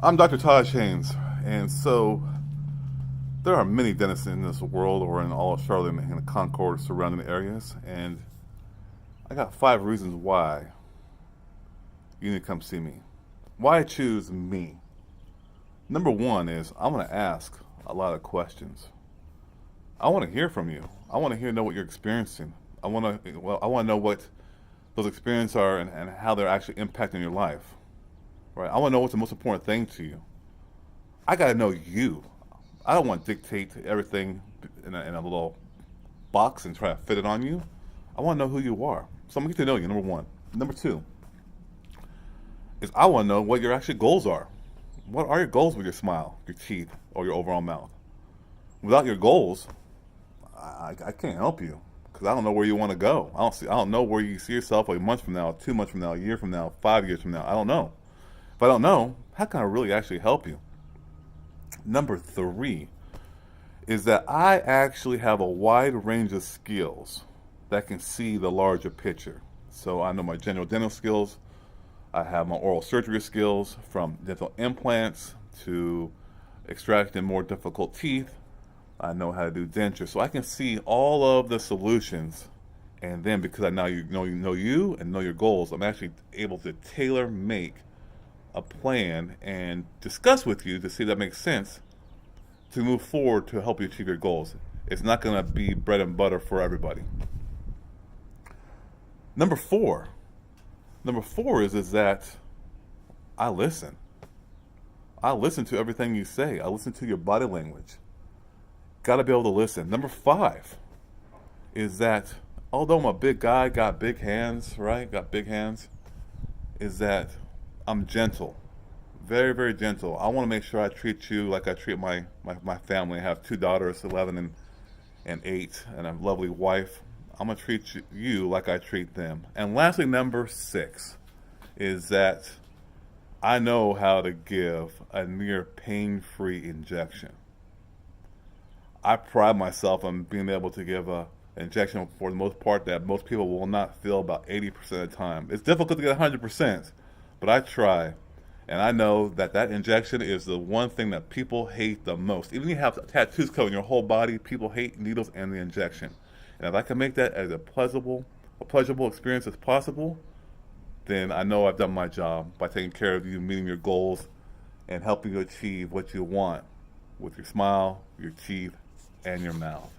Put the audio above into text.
I'm Dr. Haynes, and so there are many dentists in this world or in all of Charlotte and the Concord surrounding areas, and I got 5 reasons why you need to come see me. Why I choose me. Number one is I'm going to ask a lot of questions. I want to hear from you. I want to know what you're experiencing. I want to know what those experiences are and how they're actually impacting your life. Right? I want to know what's the most important thing to you. I got to know you. I don't want to dictate everything in a little box and try to fit it on you. I want to know who you are. So I'm going to get to know you, number one. Number two is I want to know what your actual goals are. What are your goals with your smile, your teeth, or your overall mouth? Without your goals, I can't help you because I don't know where you want to go. I don't know where you see yourself a month from now, 2 months from now, a year from now, 5 years from now. I don't know. If I don't know, how can I really actually help you? Number three is that I actually have a wide range of skills that can see the larger picture. So I know my general dental skills. I have my oral surgery skills from dental implants to extracting more difficult teeth. I know how to do denture. So I can see all of the solutions. And then because I now know you and know your goals, I'm actually able to tailor make a plan and discuss with you to see if that makes sense to move forward to help you achieve your goals. It's not going to be bread and butter for everybody. Number four is that I listen. I listen to everything you say. I listen to your body language. Got to be able to listen. Number five is that although I'm a big guy, got big hands, right? Got big hands, is that I'm gentle. Very, very gentle. I want to make sure I treat you like I treat my family. I have 2 daughters, 11 and 8, and a lovely wife. I'm going to treat you like I treat them. And lastly, number 6 is that I know how to give a near pain-free injection. I pride myself on being able to give an injection for the most part that most people will not feel about 80% of the time. It's difficult to get 100%, but I try. And I know that injection is the one thing that people hate the most. Even if you have tattoos covering your whole body, people hate needles and the injection. And if I can make that as a pleasurable experience as possible, then I know I've done my job by taking care of you, meeting your goals, and helping you achieve what you want with your smile, your teeth, and your mouth.